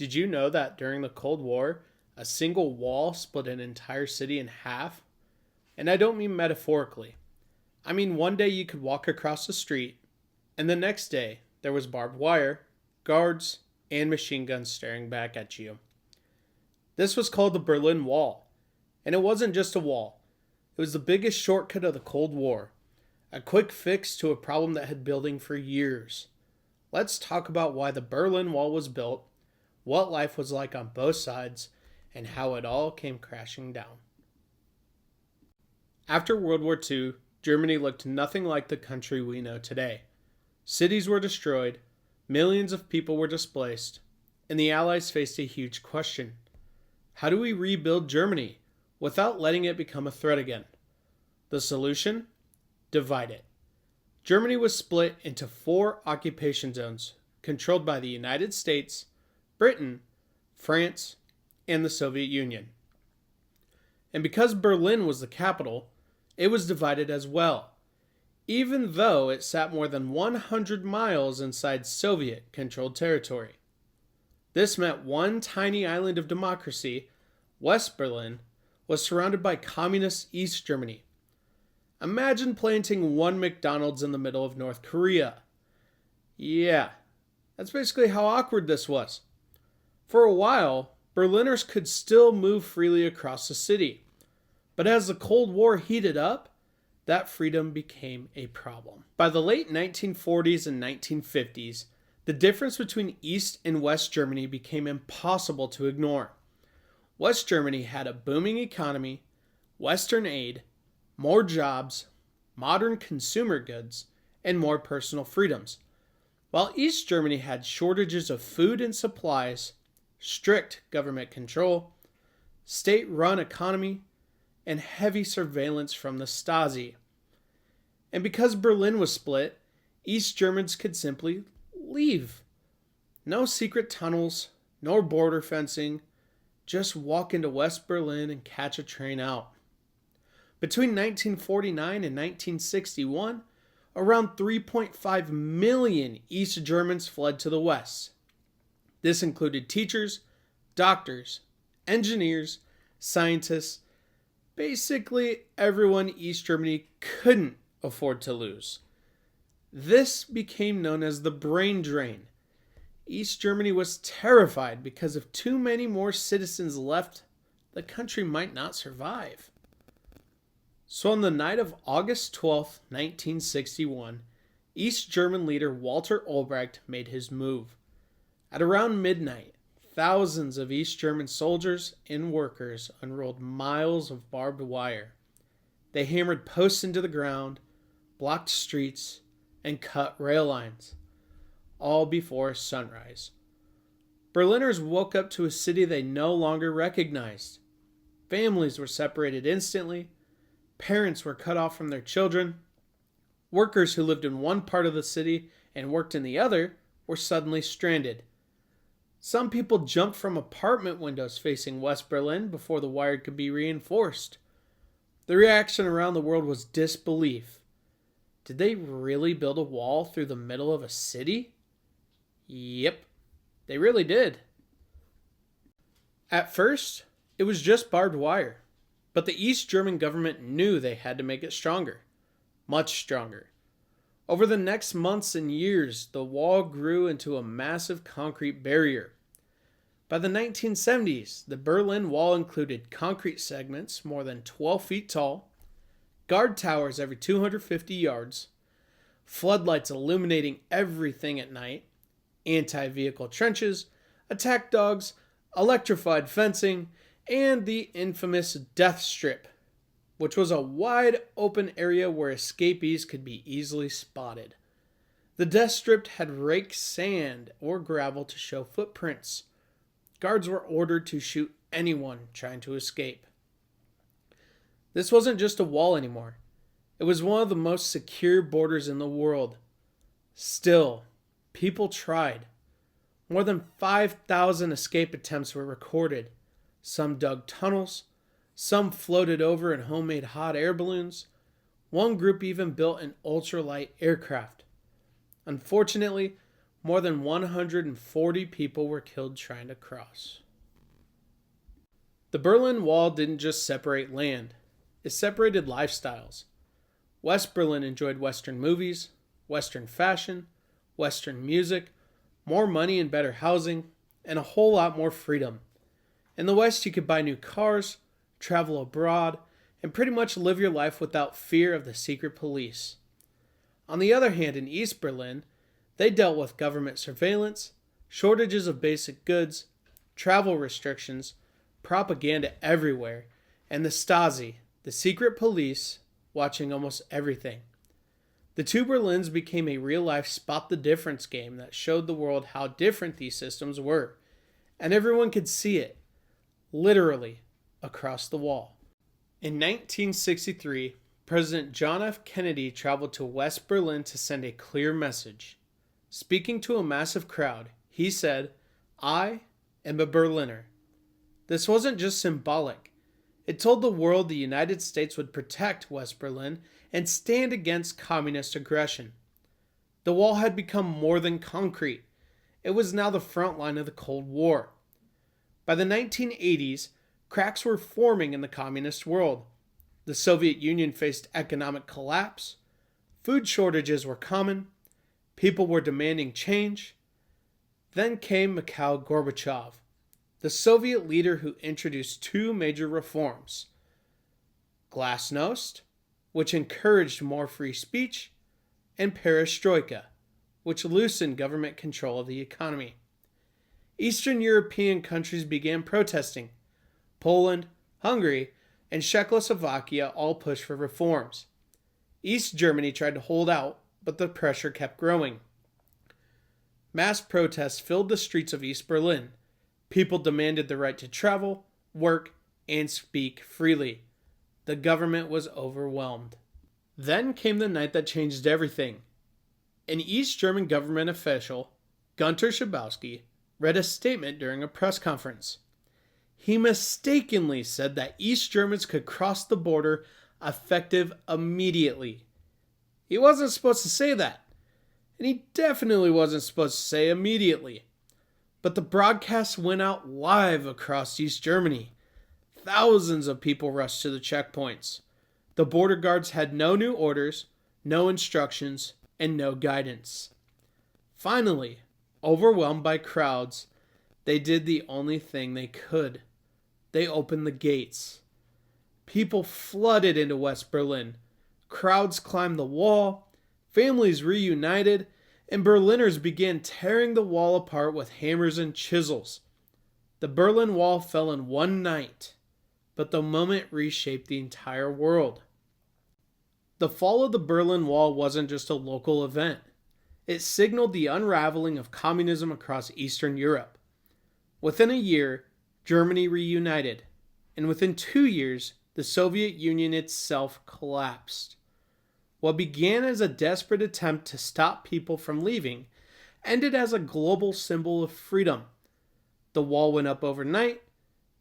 Did you know that during the Cold War, a single wall split an entire city in half? And I don't mean metaphorically. I mean one day you could walk across the street, and the next day there was barbed wire, guards, and machine guns staring back at you. This was called the Berlin Wall, and it wasn't just a wall. It was the biggest shortcut of the Cold War, a quick fix to a problem that had been building for years. Let's talk about why the Berlin Wall was built, what life was like on both sides, and how it all came crashing down. After World War II, Germany looked nothing like the country we know today. Cities were destroyed, millions of people were displaced, and the Allies faced a huge question. How do we rebuild Germany without letting it become a threat again? The solution? Divide it. Germany was split into 4 occupation zones controlled by the United States, Britain, France, and the Soviet Union. And because Berlin was the capital, it was divided as well, even though it sat more than 100 miles inside Soviet-controlled territory. This meant one tiny island of democracy, West Berlin, was surrounded by communist East Germany. Imagine planting one McDonald's in the middle of North Korea. Yeah, that's basically how awkward this was. For a while, Berliners could still move freely across the city. But as the Cold War heated up, that freedom became a problem. By the late 1940s and 1950s, the difference between East and West Germany became impossible to ignore. West Germany had a booming economy, Western aid, more jobs, modern consumer goods, and more personal freedoms, while East Germany had shortages of food and supplies, strict government control, state-run economy, and heavy surveillance from the Stasi. And because Berlin was split, East Germans could simply leave. No secret tunnels, no border fencing, just walk into West Berlin and catch a train out. Between 1949 and 1961, around 3.5 million East Germans fled to the West. This included teachers, doctors, engineers, scientists, basically everyone East Germany couldn't afford to lose. This became known as the brain drain. East Germany was terrified because if too many more citizens left, the country might not survive. So on the night of August 12, 1961, East German leader Walter Ulbricht made his move. At around midnight, thousands of East German soldiers and workers unrolled miles of barbed wire. They hammered posts into the ground, blocked streets, and cut rail lines, all before sunrise. Berliners woke up to a city they no longer recognized. Families were separated instantly. Parents were cut off from their children. Workers who lived in one part of the city and worked in the other were suddenly stranded. Some people jumped from apartment windows facing West Berlin before the wire could be reinforced. The reaction around the world was disbelief. Did they really build a wall through the middle of a city? Yep, they really did. At first, it was just barbed wire, but the East German government knew they had to make it stronger, much stronger. Over the next months and years, the wall grew into a massive concrete barrier. By the 1970s, the Berlin Wall included concrete segments more than 12 feet tall, guard towers every 250 yards, floodlights illuminating everything at night, anti-vehicle trenches, attack dogs, electrified fencing, and the infamous death strip, which was a wide open area where escapees could be easily spotted. The death strip had raked sand or gravel to show footprints. Guards were ordered to shoot anyone trying to escape. This wasn't just a wall anymore. It was one of the most secure borders in the world. Still, people tried. More than 5,000 escape attempts were recorded. Some dug tunnels. Some floated over in homemade hot air balloons. One group even built an ultralight aircraft. Unfortunately, more than 140 people were killed trying to cross. The Berlin Wall didn't just separate land, it separated lifestyles. West Berlin enjoyed Western movies, Western fashion, Western music, more money and better housing, and a whole lot more freedom. In the West, you could buy new cars, travel abroad, and pretty much live your life without fear of the secret police. On the other hand, in East Berlin, they dealt with government surveillance, shortages of basic goods, travel restrictions, propaganda everywhere, and the Stasi, the secret police, watching almost everything. The two Berlins became a real-life spot-the-difference game that showed the world how different these systems were, and everyone could see it, literally, across the wall. In 1963, President John F. Kennedy traveled to West Berlin to send a clear message. Speaking to a massive crowd, he said, "I am a Berliner." This wasn't just symbolic. It told the world the United States would protect West Berlin and stand against communist aggression. The wall had become more than concrete. It was now the front line of the Cold War. By the 1980s, cracks were forming in the communist world. The Soviet Union faced economic collapse. Food shortages were common. People were demanding change. Then came Mikhail Gorbachev, the Soviet leader who introduced two major reforms: Glasnost, which encouraged more free speech, and Perestroika, which loosened government control of the economy. Eastern European countries began protesting. Poland, Hungary, and Czechoslovakia all pushed for reforms. East Germany tried to hold out, but the pressure kept growing. Mass protests filled the streets of East Berlin. People demanded the right to travel, work, and speak freely. The government was overwhelmed. Then came the night that changed everything. An East German government official, Gunter Schabowski, read a statement during a press conference. He mistakenly said that East Germans could cross the border effective immediately. He wasn't supposed to say that, and he definitely wasn't supposed to say immediately. But the broadcast went out live across East Germany. Thousands of people rushed to the checkpoints. The border guards had no new orders, no instructions, and no guidance. Finally, overwhelmed by crowds, they did the only thing they could. They opened the gates. People flooded into West Berlin. Crowds climbed the wall. Families reunited. And Berliners began tearing the wall apart with hammers and chisels. The Berlin Wall fell in one night, but the moment reshaped the entire world. The fall of the Berlin Wall wasn't just a local event. It signaled the unraveling of communism across Eastern Europe. Within a year, Germany reunited, and within 2 years, the Soviet Union itself collapsed. What began as a desperate attempt to stop people from leaving ended as a global symbol of freedom. The wall went up overnight,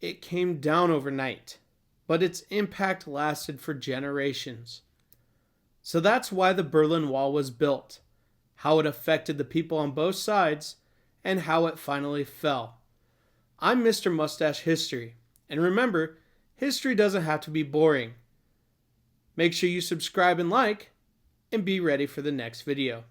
it came down overnight, but its impact lasted for generations. So that's why the Berlin Wall was built, how it affected the people on both sides, and how it finally fell. I'm Mr. Mustache History, and remember, history doesn't have to be boring. Make sure you subscribe and like, and be ready for the next video.